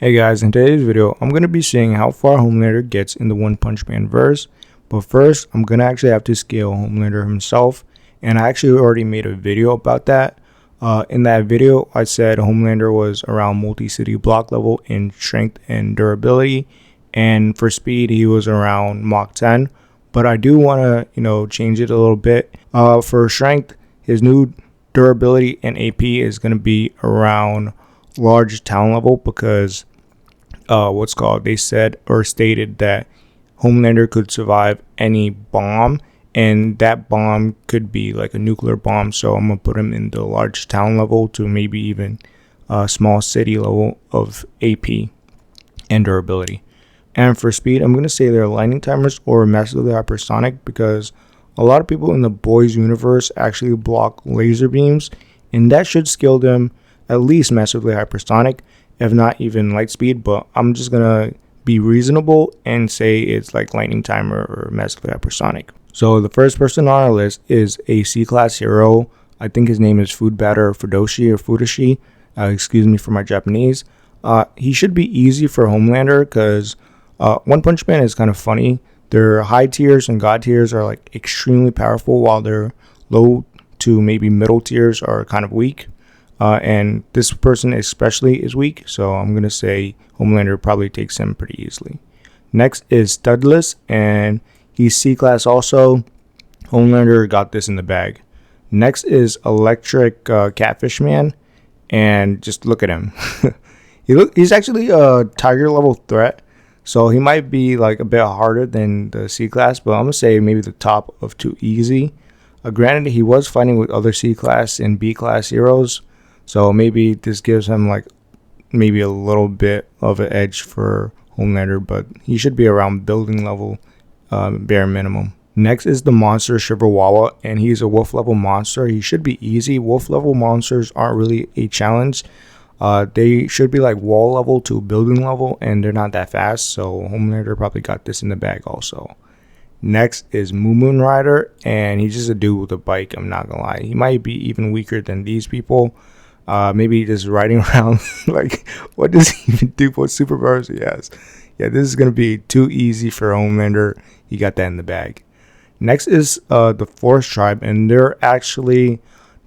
Hey guys, in today's video, I'm going to be seeing how far Homelander gets in the One Punch Man verse. But first, I'm going to actually have to scale Homelander himself. And I actually already made a video about that. In that video, I said Homelander was around multi-city block level in strength and durability. And for speed, he was around Mach 10. But I do want to, change it a little bit. For strength, his new durability and AP is going to be around large town level because they said or stated that Homelander could survive any bomb, and that bomb could be like a nuclear bomb. So I'm gonna put him in the large town level to maybe even a small city level of AP and durability. And for speed, I'm gonna say they're lightning timers or massively hypersonic because a lot of people in the boys universe actually block laser beams, and that should scale them at least massively hypersonic, if not even light speed. But I'm just gonna be reasonable and say it's like lightning timer or massively hypersonic. So the first person on our list is a C-class hero. I think his name is Food Batter Fudoshi or Fudoshi. Excuse me for my Japanese. He should be easy for Homelander because One Punch Man is kind of funny. Their high tiers and god tiers are like extremely powerful, while their low to maybe middle tiers are kind of weak. And this person especially is weak, so I'm going to say Homelander probably takes him pretty easily. Next is Studless, and he's C-class also. Homelander got this in the bag. Next is Electric Catfish Man, and just look at him. He's actually a Tiger level threat, so he might be like a bit harder than the C-class, but I'm going to say maybe the top of too easy. Granted, he was fighting with other C-class and B-class heroes, so maybe this gives him like maybe a little bit of an edge for Homelander, but he should be around building level bare minimum. Next is the monster Shiver, and he's a wolf level monster. He should be easy. Wolf level monsters aren't really a challenge. They should be like wall level to building level, and they're not that fast, so Homelander probably got this in the bag also. Next is Moon Rider, and he's just a dude with a bike. I'm not gonna lie, he might be even weaker than these people. Maybe just riding around. Like, what does he even do? What superpowers he has? Yeah, this is going to be too easy for Homelander. He got that in the bag. Next is the Forest Tribe, and they're actually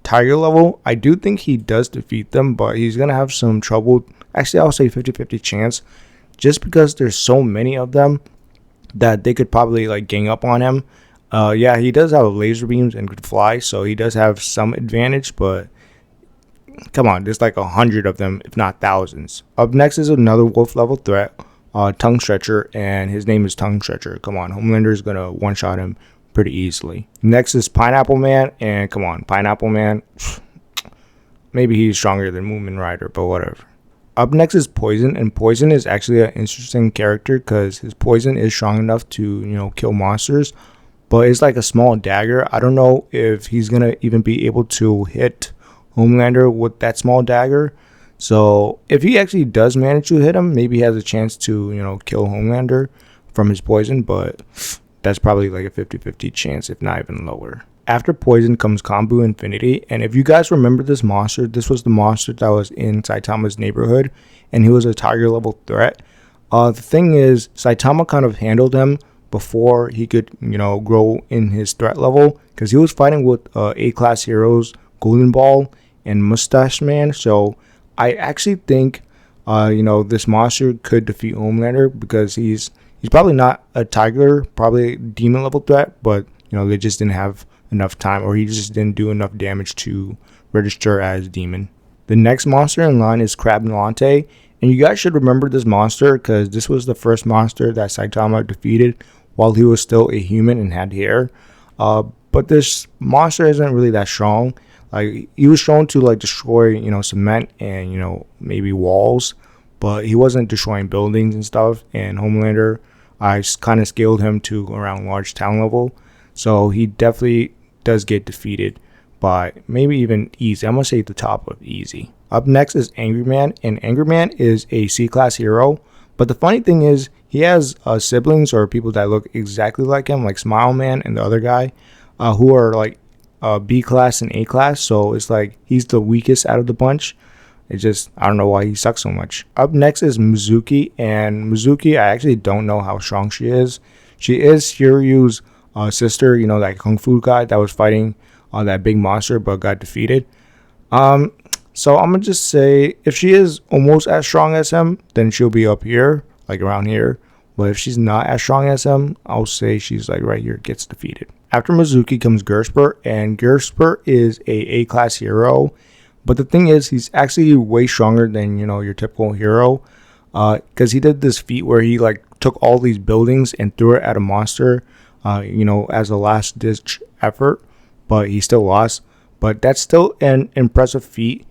Tiger level. I do think he does defeat them, but he's going to have some trouble. Actually, I'll say 50-50 chance, just because there's so many of them that they could probably like gang up on him. Yeah, he does have laser beams and could fly, so he does have some advantage, but come on, there's like 100 of them, if not thousands. Up next is another wolf level threat, Tongue Stretcher, and his name is Tongue Stretcher. Come on, Homelander is gonna one-shot him pretty easily. Next is Pineapple Man, and come on, Pineapple Man, maybe he's stronger than Moon Rider, but whatever. Up next is Poison, and Poison is actually an interesting character because his poison is strong enough to, kill monsters, but it's like a small dagger. I don't know if he's gonna even be able to hit Homelander with that small dagger. So if he actually does manage to hit him, maybe he has a chance to, kill Homelander from his poison, but that's probably like a 50-50 chance, if not even lower. After Poison comes Combu Infinity, and if you guys remember this monster, this was the monster that was in Saitama's neighborhood, and he was a Tiger level threat. The thing is, Saitama kind of handled him before he could, grow in his threat level, because he was fighting with A-class heroes, Golden Ball and Mustache Man. So I actually think this monster could defeat Homelander because he's probably not a Tiger, probably a demon level threat, but they just didn't have enough time, or he just didn't do enough damage to register as demon. The next monster in line is Crab Nante, and you guys should remember this monster because this was the first monster that Saitama defeated while he was still a human and had hair. But this monster isn't really that strong. Like, he was shown to like destroy, cement and, maybe walls, but he wasn't destroying buildings and stuff. And Homelander, I kind of scaled him to around large town level. So he definitely does get defeated by maybe even easy. I'm going to say the top of easy. Up next is Angry Man, and Angry Man is a C-class hero. But the funny thing is, he has siblings or people that look exactly like him, like Smile Man and the other guy, who are like B class and A class. So it's like he's the weakest out of the bunch. It's just, I don't know why he sucks so much. Up next is Mizuki, and Mizuki, I actually don't know how strong she is. She is Hiryu's sister, you know, that kung fu guy that was fighting that big monster but got defeated. So I'm gonna just say if she is almost as strong as him, then she'll be up here, like around here. But if she's not as strong as him, I'll say she's like right here, gets defeated. After Mizuki comes Gersper, and Gersper is a A-class hero. But the thing is, he's actually way stronger than, you know, your typical hero. Because he did this feat where he like took all these buildings and threw it at a monster, you know, as a last ditch effort. But he still lost. But that's still an impressive feat.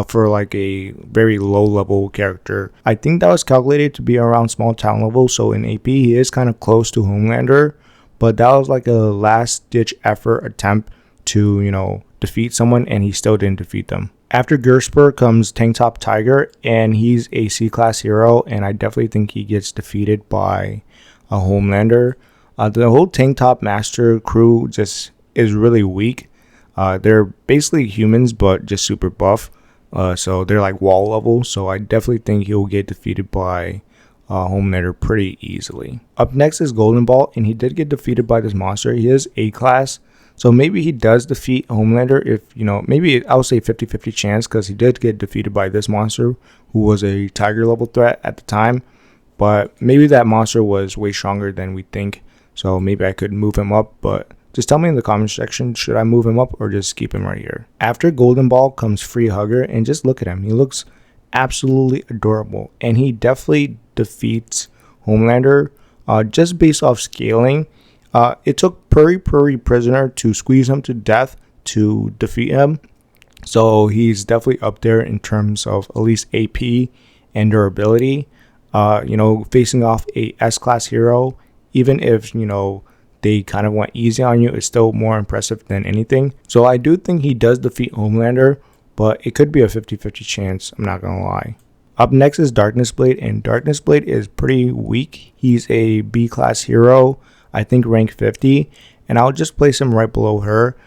For like a very low level character. I think that was calculated to be around small town level, so in AP he is kind of close to Homelander, but that was like a last ditch effort attempt to, you know, defeat someone, and he still didn't defeat them. After Gersper comes Tanktop Tiger, and he's a C-class hero, and I definitely think he gets defeated by a Homelander. The whole Tanktop Master crew just is really weak. They're basically humans, but just super buff. So they're like wall level. So I definitely think he'll get defeated by Homelander pretty easily. Up next is Golden Ball, and he did get defeated by this monster. He is A-class. So maybe he does defeat Homelander if, you know, maybe I would say 50-50 chance, because he did get defeated by this monster who was a tiger level threat at the time. But maybe that monster was way stronger than we think. So maybe I could move him up, but just tell me in the comment section, should I move him up or just keep him right here? After Golden Ball comes Free Hugger, and just look at him. He looks absolutely adorable, and he definitely defeats Homelander just based off scaling. It took Pur Prisoner to squeeze him to death to defeat him. So he's definitely up there in terms of at least AP and durability. You know, facing off a S-class hero, even if, you know, they kind of went easy on you, it's still more impressive than anything. So I do think he does defeat Homelander, but it could be a 50-50 chance, I'm not gonna lie. Up next is Darkness Blade, and Darkness Blade is pretty weak. He's a B-class hero, I think rank 50, and I'll just place him right below her.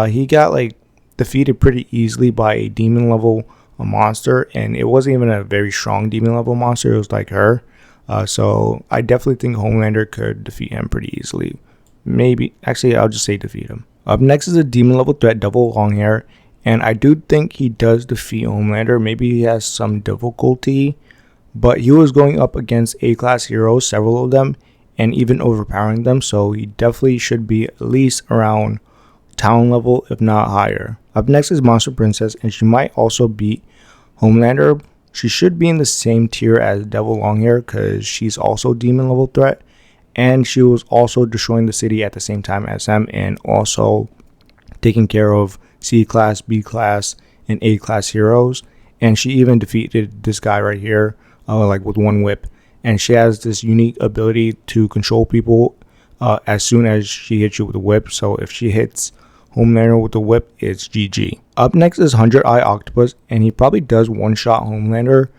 He got like defeated pretty easily by a demon level monster, and it wasn't even a very strong demon level monster, it was like her. So I definitely think Homelander could defeat him pretty easily. Maybe, actually, I'll just say defeat him. Up next is a demon level threat, Double Longair, and I do think he does defeat Homelander. Maybe he has some difficulty, but he was going up against A-class heroes, several of them, and even overpowering them, so he definitely should be at least around town level, if not higher. Up next is Monster Princess, and she might also beat Homelander. She should be in the same tier as Devil Longhair because she's also demon level threat, and she was also destroying the city at the same time as him, and also taking care of C-class, B-class, and A-class heroes. And she even defeated this guy right here, like with one whip. And she has this unique ability to control people as soon as she hits you with a whip. So if she hits Homelander with the whip, it's GG. Up next is 100 Eye Octopus, and he probably does one-shot Homelander.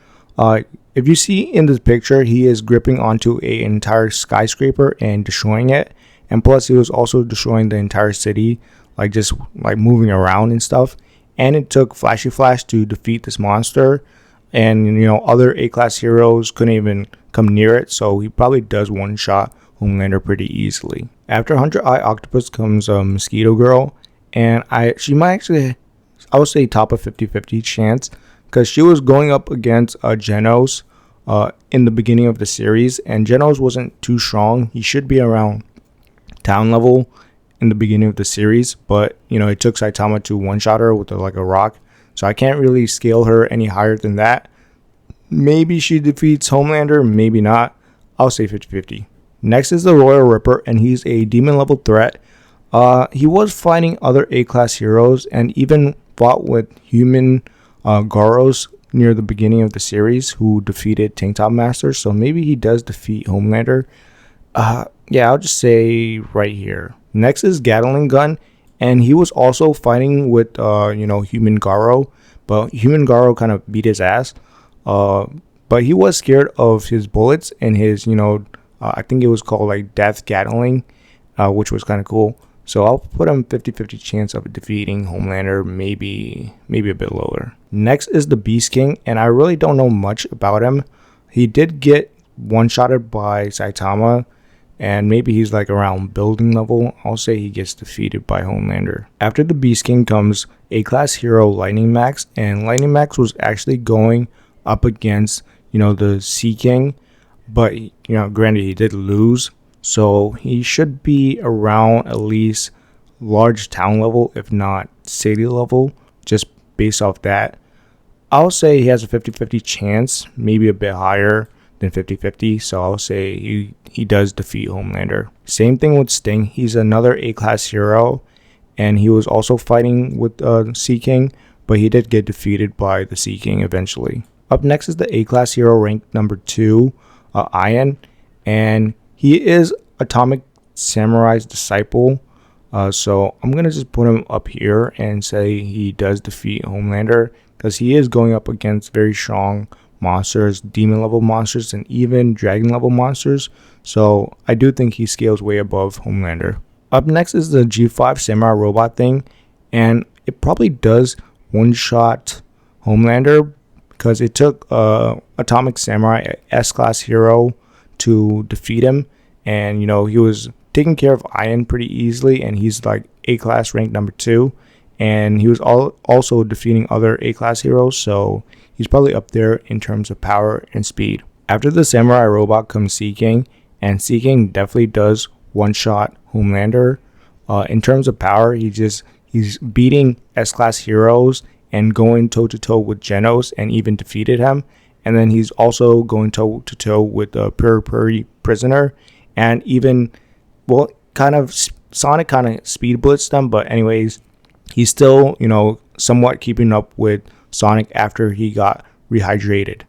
If you see in this picture, he is gripping onto an entire skyscraper and destroying it. And plus, he was also destroying the entire city, like just like moving around and stuff. And it took Flashy Flash to defeat this monster. And, you know, other A-class heroes couldn't even come near it. So he probably does one-shot Homelander pretty easily. After 100 Eye Octopus comes Mosquito Girl. And she might actually, I would say top of 50-50 chance, because she was going up against Genos in the beginning of the series, and Genos wasn't too strong. He should be around town level in the beginning of the series, but you know, it took Saitama to one-shot her with like a rock, so I can't really scale her any higher than that. Maybe she defeats Homelander, maybe not. I'll say 50-50. Next is the Royal Ripper, and he's a demon level threat. He was fighting other A-class heroes and even fought with human Goros near the beginning of the series who defeated Tanktop Master, so maybe he does defeat Homelander. Yeah, I'll just say right here. Next is Gatling Gun, and he was also fighting with you know, human Goro, but human Goro kind of beat his ass. But he was scared of his bullets and his, you know, I think it was called like Death Gatling, which was kind of cool. So I'll put him 50-50 chance of defeating Homelander, maybe a bit lower. Next is the Beast King, and I really don't know much about him. He did get one-shotted by Saitama, and maybe he's like around building level. I'll say he gets defeated by Homelander. After the Beast King comes A-class hero Lightning Max, and Lightning Max was actually going up against, the Sea King, but, granted he did lose. So he should be around at least large town level, if not city level, just based off that. I'll say he has a 50-50 chance, maybe a bit higher than 50-50. So I'll say he does defeat Homelander. Same thing with Sting. He's another A-class hero, and he was also fighting with Sea King, but he did get defeated by the Sea King eventually. Up next is the A-class hero ranked number 2, Iron, and he is Atomic Samurai's disciple, so I'm going to just put him up here and say he does defeat Homelander, because he is going up against very strong monsters, demon level monsters, and even dragon level monsters, so I do think he scales way above Homelander. Up next is the G5 Samurai Robot thing, and it probably does one-shot Homelander, because it took Atomic Samurai, S-class hero, to defeat him. And, he was taking care of Iron pretty easily, and he's like A-class ranked number 2. And he was also defeating other A-class heroes, so he's probably up there in terms of power and speed. After the Samurai Robot comes Sea King, and Sea King definitely does one-shot Homelander. In terms of power, he's beating S-class heroes and going toe-to-toe with Genos and even defeated him. And then he's also going toe-to-toe with Pur Prisoner, and even, Sonic kind of speed blitzed them, but anyways, he's still, somewhat keeping up with Sonic after he got rehydrated.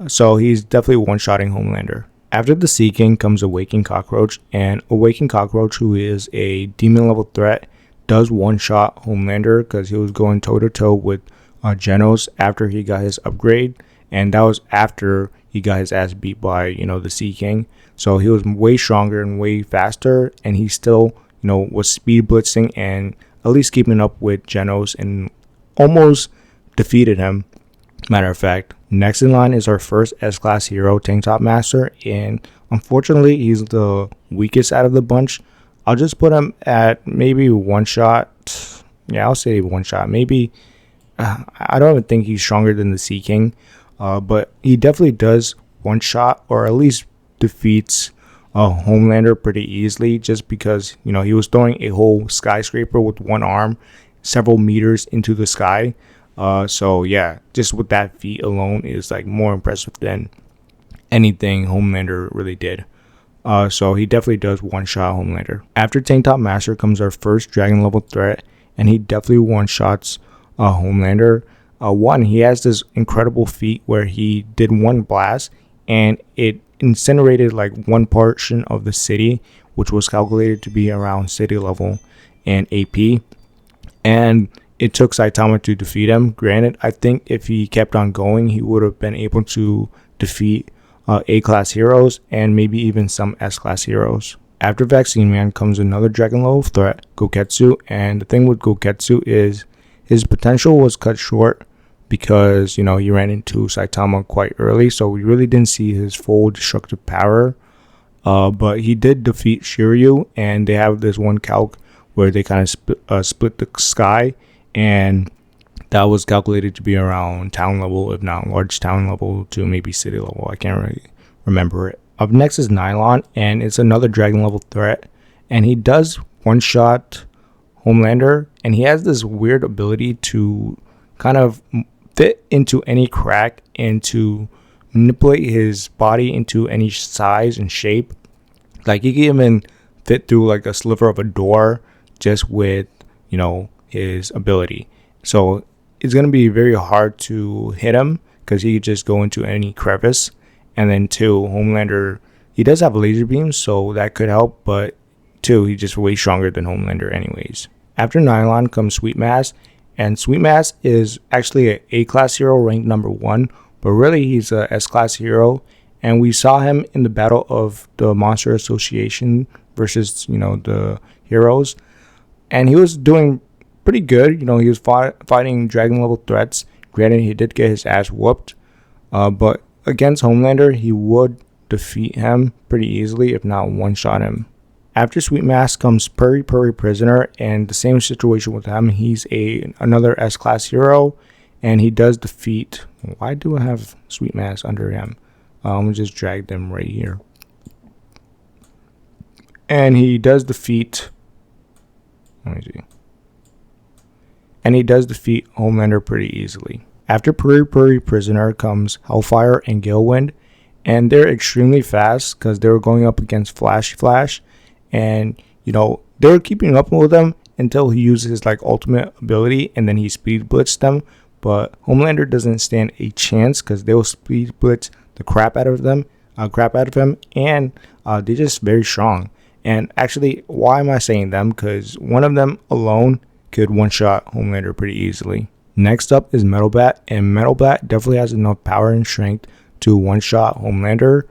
So he's definitely one-shotting Homelander. After the Sea King comes Awaken Cockroach, and Awaken Cockroach, who is a demon level threat, does one-shot Homelander because he was going toe-to-toe with Genos after he got his upgrade, and that was after he got his ass beat by, the Sea King. So he was way stronger and way faster, and he still, was speed blitzing and at least keeping up with Genos and almost defeated him. Matter of fact, next in line is our first S-class hero, Tanktop Master, and unfortunately, he's the weakest out of the bunch. I'll just put him at maybe one shot. Yeah, I'll say one shot. Maybe, I don't even think he's stronger than the Sea King, but he definitely does one shot, or at least defeats Homelander pretty easily, just because, he was throwing a whole skyscraper with one arm several meters into the sky. So yeah, just with that feat alone is like more impressive than anything Homelander really did. So he definitely does one-shot Homelander. After Tanktop Master comes our first dragon level threat, and he definitely one-shots Homelander. He has this incredible feat where he did one blast, and it incinerated like one portion of the city, which was calculated to be around city level and AP. And it took Saitama to defeat him. Granted, I think if he kept on going, he would have been able to defeat A-class heroes and maybe even some S-class heroes. After Vaccine Man comes another dragon level threat, Goketsu, and the thing with Goketsu is his potential was cut short because, he ran into Saitama quite early, so we really didn't see his full destructive power. But he did defeat Shiryu, and they have this one calc where they kind of split the sky, and that was calculated to be around town level, if not large town level to maybe city level. I can't really remember it. Up next is Nylon, and it's another dragon level threat, and he does one-shot Homelander, and he has this weird ability to kind of fit into any crack and to manipulate his body into any size and shape. Like he can even fit through like a sliver of a door just with, his ability. So it's going to be very hard to hit him because he could just go into any crevice. And then 2, Homelander, he does have laser beams, so that could help, but 2, he's just way stronger than Homelander anyways. After Nylon comes Sweet Mass, and Sweet Mass is actually an A-class hero ranked number 1, but really he's a S-class hero, and we saw him in the battle of the Monster Association versus, the heroes. and he was doing pretty good. You know, he was fighting dragon level threats. Granted, he did get his ass whooped, but against Homelander, he would defeat him pretty easily, if not one-shot him. After Sweet Mask comes Pur Prisoner, and the same situation with him. He's another S-class hero, and he does defeat... Why do I have Sweet Mask under him? I'm going to just drag them right here. And he does defeat... Let me see. And he does defeat Homelander pretty easily. After Pur Prisoner comes Hellfire and Gwind, and they're extremely fast because they were going up against Flash, and you know they were keeping up with them until he uses his like ultimate ability, and then he speed blitzed them. But Homelander doesn't stand a chance because they will speed blitz the crap out of him, and they're just very strong. And actually, why am I saying them? Because one of them alone could one-shot Homelander pretty easily. Next up is Metal Bat, and Metal Bat definitely has enough power and strength to one-shot Homelander.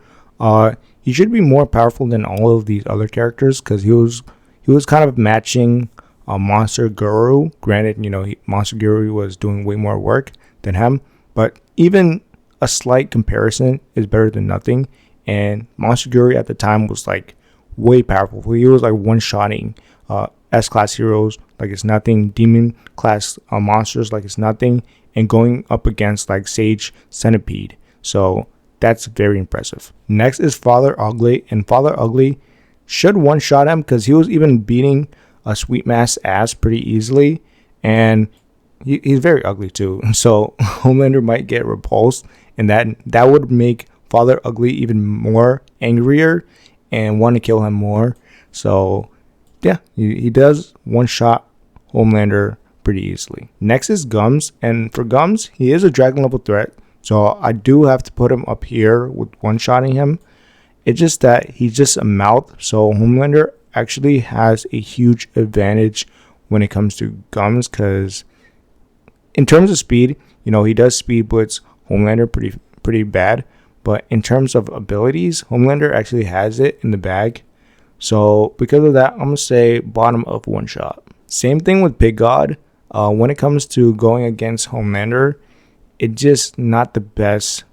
He should be more powerful than all of these other characters because he was kind of matching Monster Goro. Granted, you know, Monster Goro was doing way more work than him, but even a slight comparison is better than nothing. And Monster Goro at the time was like way powerful. He was like one-shotting S-class heroes like it's nothing, demon class monsters like it's nothing, and going up against like Sage Centipede. So that's very impressive. Next is Father Ugly, and Father Ugly should one-shot him because he was even beating a Sweet Mask's ass pretty easily, and he's very ugly too. So Homelander might get repulsed, and that would make Father Ugly even more angrier and want to kill him more. So yeah, he does one-shot Homelander pretty easily. Next is Gums, and for Gums, he is a dragon level threat, so I do have to put him up here with one-shotting him. It's just that he's just a mouth, so Homelander actually has a huge advantage when it comes to Gums, because in terms of speed, you know, he does speed blitz Homelander pretty bad, but in terms of abilities, Homelander actually has it in the bag. So because of that, I'm going to say bottom of one shot. Same thing with Pig God. When it comes to going against Homelander, it's just not the best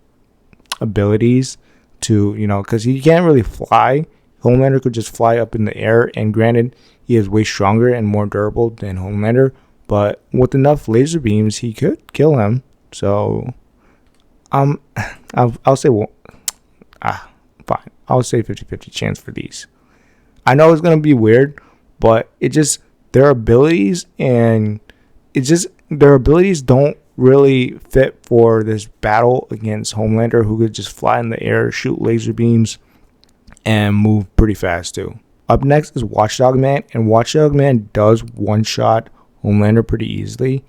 abilities to, you know, because he can't really fly. Homelander could just fly up in the air, and granted, he is way stronger and more durable than Homelander, but with enough laser beams, he could kill him. So, I'll say, fine. I'll say 50-50 chance for these. I know it's going to be weird, but it just, their abilities don't really fit for this battle against Homelander, who could just fly in the air, shoot laser beams, and move pretty fast too. Up next is Watchdog Man, and Watchdog Man does one-shot Homelander pretty easily.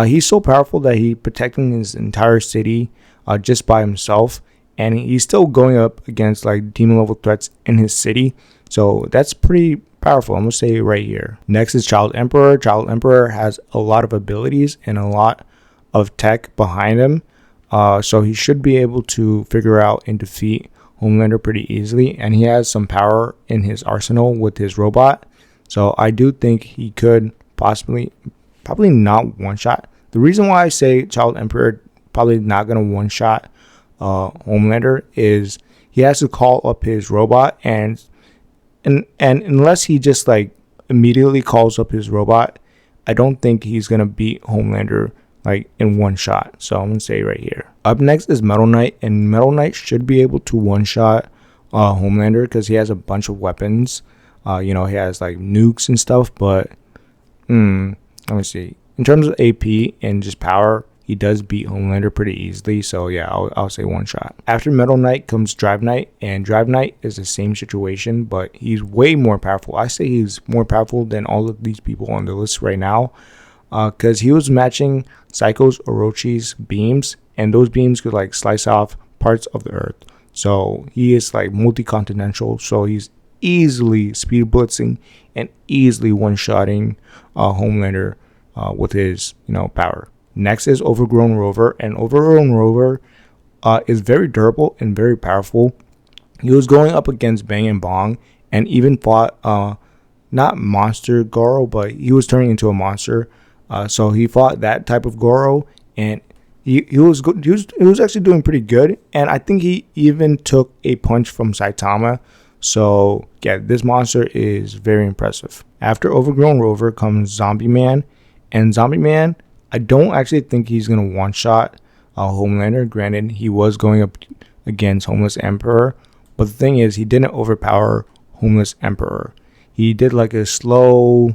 He's so powerful that he's protecting his entire city just by himself, and he's still going up against like demon level threats in his city. So that's pretty powerful, I'm going to say right here. Next is Child Emperor. Child Emperor has a lot of abilities and a lot of tech behind him. So he should be able to figure out and defeat Homelander pretty easily. And he has some power in his arsenal with his robot. So I do think he could probably not one-shot. The reason why I say Child Emperor probably not going to one-shot Homelander is he has to call up his robot, and unless he just like immediately calls up his robot, I don't think he's gonna beat Homelander like in one shot. So I'm gonna say right here. Up next is Metal Knight, and Metal Knight should be able to one shot Homelander because he has a bunch of weapons. You know, he has like nukes and stuff, but let me see. In terms of AP and just power, he does beat Homelander pretty easily. So yeah, I'll say one shot. After Metal Knight comes Drive Knight, and Drive Knight is the same situation, but he's way more powerful. I say he's more powerful than all of these people on the list right now, because he was matching Psycho's Orochi's beams, and those beams could like slice off parts of the earth. So he is like multi-continental, so he's easily speed blitzing and easily one-shotting Homelander with his, you know, power. Next is Overgrown Rover, and Overgrown Rover is very durable and very powerful. He was going up against Bang and Bong, and even fought not monster Goro, but he was turning into a monster. So he fought that type of Goro, and he was good. He was actually doing pretty good, and I think he even took a punch from Saitama. So yeah, this monster is very impressive. After Overgrown Rover comes Zombie Man, and Zombie Man, I don't actually think he's gonna one shot Homelander. Granted, he was going up against Homeless Emperor, but the thing is, he didn't overpower Homeless Emperor. He did like a slow,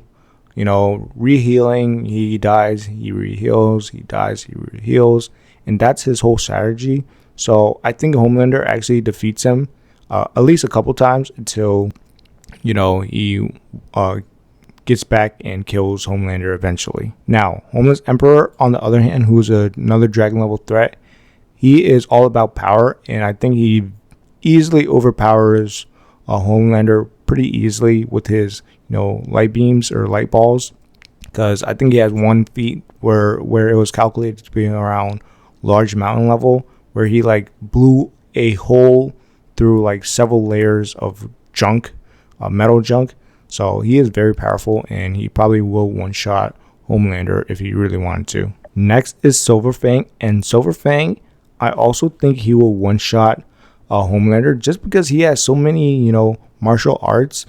rehealing. He dies, he reheals, he dies, he reheals, and that's his whole strategy. So I think Homelander actually defeats him at least a couple times until he gets back and kills Homelander eventually. Now, Homeless Emperor, on the other hand, who's another dragon level threat, he is all about power, and I think he easily overpowers Homelander pretty easily with his light beams or light balls, because I think he has one feat where it was calculated to be around large mountain level, where he like blew a hole through like several layers of junk, metal junk. So he is very powerful, and he probably will one-shot Homelander if he really wanted to. Next is Silver Fang, and Silver Fang, I also think he will one-shot Homelander just because he has so many, martial arts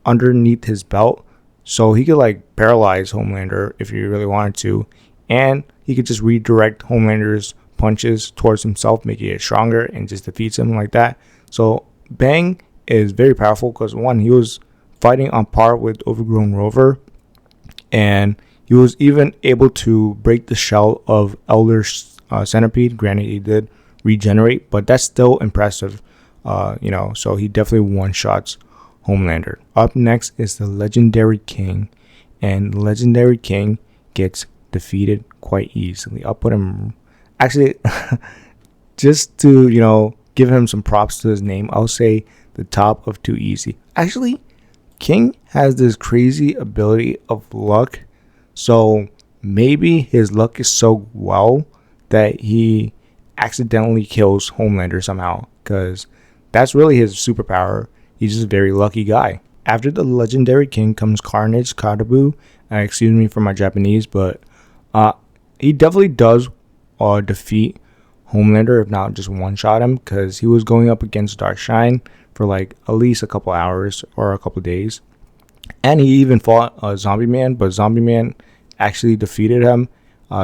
underneath his belt. So he could like paralyze Homelander if he really wanted to, and he could just redirect Homelander's punches towards himself, making it stronger, and just defeats him like that. So Bang is very powerful because one, he was fighting on par with Overgrown Rover, and he was even able to break the shell of Elder Centipede. Granted, he did regenerate, but that's still impressive. So he definitely one-shots Homelander. Up next is the Legendary King, and Legendary King gets defeated quite easily. I'll put him, actually, just to, give him some props to his name, I'll say the top of too easy. Actually, King has this crazy ability of luck, so maybe his luck is so well that he accidentally kills Homelander somehow, because that's really his superpower. He's just a very lucky guy. After the Legendary King comes Carnage Kadabu. Excuse me for my Japanese, but he definitely does defeat Homelander, if not just one-shot him, because he was going up against Darkshine for like at least a couple hours or a couple days. And he even fought Zombie Man, but Zombie Man actually defeated him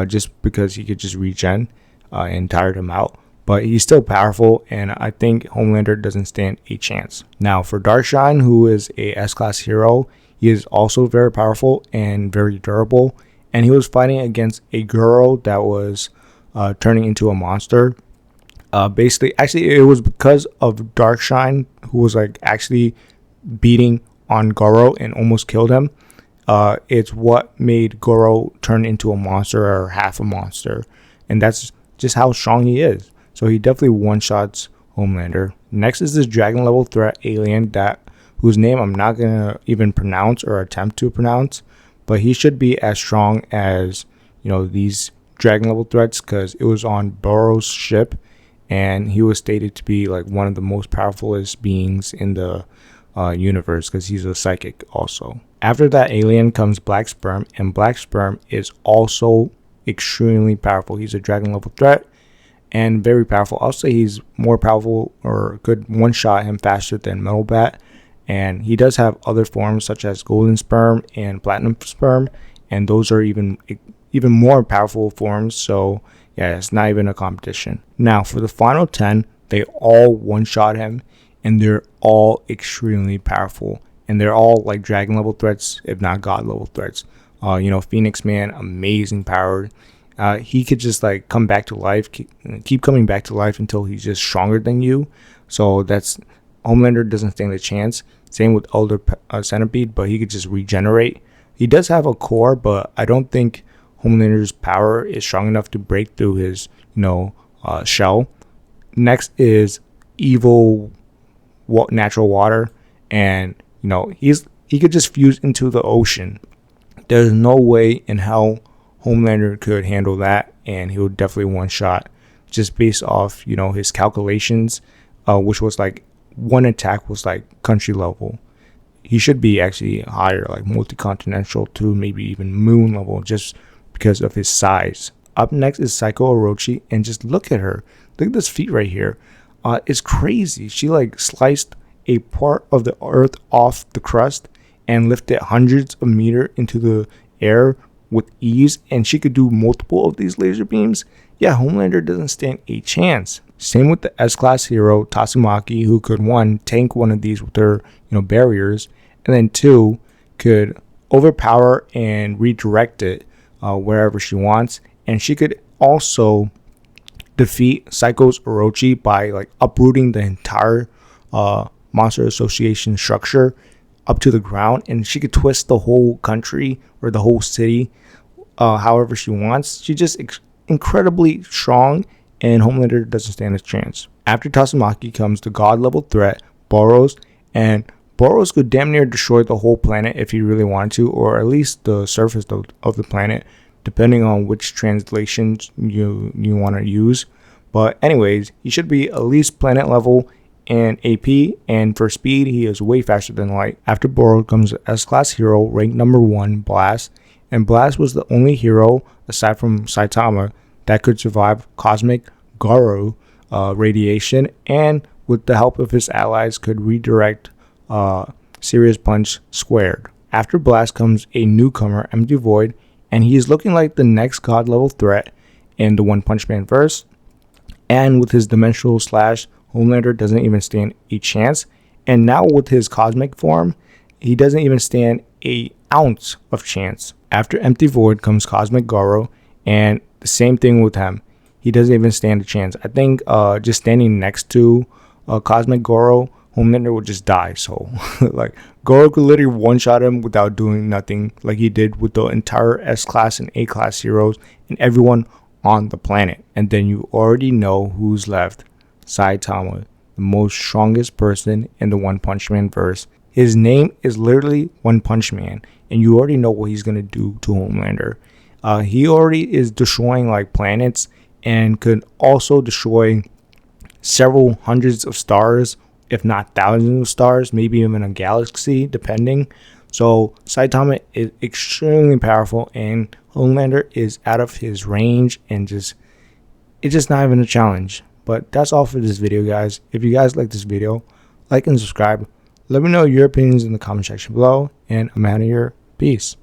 just because he could just regen and tired him out. But he's still powerful, and I think Homelander doesn't stand a chance. Now, for Darkshine, who is a S-class hero, he is also very powerful and very durable. And he was fighting against a girl that was turning into a monster. Actually, it was because of Darkshine, who was like actually beating on Goro and almost killed him. It's what made Goro turn into a monster or half a monster. And that's just how strong he is. So he definitely one-shots Homelander. Next is this dragon level threat alien whose name I'm not going to even pronounce or attempt to pronounce. But he should be as strong as, these dragon level threats, because it was on Goro's ship. And he was stated to be like one of the most powerfulest beings in the universe, because he's a psychic also. After that alien comes Black Sperm, and Black Sperm is also extremely powerful. He's a dragon level threat and very powerful. I'll say he's more powerful or could one-shot him faster than Metal Bat. And he does have other forms such as Golden Sperm and Platinum Sperm, and those are even more powerful forms. So yeah, it's not even a competition. Now for the final 10, they all one-shot him, and they're all extremely powerful, and they're all like dragon level threats, if not god level threats. Phoenix Man, amazing power. He could just like come back to life, keep coming back to life until he's just stronger than you. So that's Homelander doesn't stand a chance. Same with Elder Centipede, but he could just regenerate. He does have a core, but I don't think Homelander's power is strong enough to break through his shell. Next is Evil Natural Water, and he could just fuse into the ocean. There's no way in hell Homelander could handle that, and he would definitely one-shot just based off his calculations, which was like one attack was like country level. he should be actually higher, like multi-continental to maybe even moon level, just because of his size. Up next is Psycho Orochi, and just look at her. Look at this feat right here. It's crazy. She like sliced a part of the earth off the crust and lifted hundreds of meters into the air with ease, and she could do multiple of these laser beams. Yeah, Homelander doesn't stand a chance. Same with the S-class hero Tsumaki, who could 1, tank one of these with her barriers, and then 2, could overpower and redirect it wherever she wants, and she could also defeat Psycho's Orochi by like uprooting the entire Monster Association structure up to the ground, and she could twist the whole country or the whole city however she wants. She's just incredibly strong, and Homelander doesn't stand a chance. After Tsumaki comes the god level threat, Boros, and Boros could damn near destroy the whole planet if he really wanted to, or at least the surface of the planet, depending on which translations you want to use. But anyways, he should be at least planet level and AP, and for speed he is way faster than light. After Boros comes the S-class hero ranked number 1, Blast, and Blast was the only hero aside from Saitama that could survive cosmic Goro radiation, and with the help of his allies could redirect Serious Punch squared. After Blast comes a newcomer, Empty Void, and he is looking like the next god level threat in the One Punch Man verse, and with his dimensional slash, Homelander doesn't even stand a chance, and now with his cosmic form, he doesn't even stand an ounce of chance. After Empty Void comes Cosmic Goro, and the same thing with him. He doesn't even stand a chance. I think just standing next to Cosmic Goro, Homelander would just die. So like Goro could literally one-shot him without doing nothing, like he did with the entire S-class and A-class heroes and everyone on the planet. And then you already know who's left. Saitama, the most strongest person in the One Punch Man verse. His name is literally One Punch Man, and you already know what he's gonna do to Homelander. He already is destroying like planets and could also destroy several hundreds of stars, if not thousands of stars, maybe even a galaxy, depending. So Saitama is extremely powerful, and Homelander is out of his range, and it's just not even a challenge. But that's all for this video, guys. If you guys like this video, like and subscribe. Let me know your opinions in the comment section below, and I'm out of here. Peace.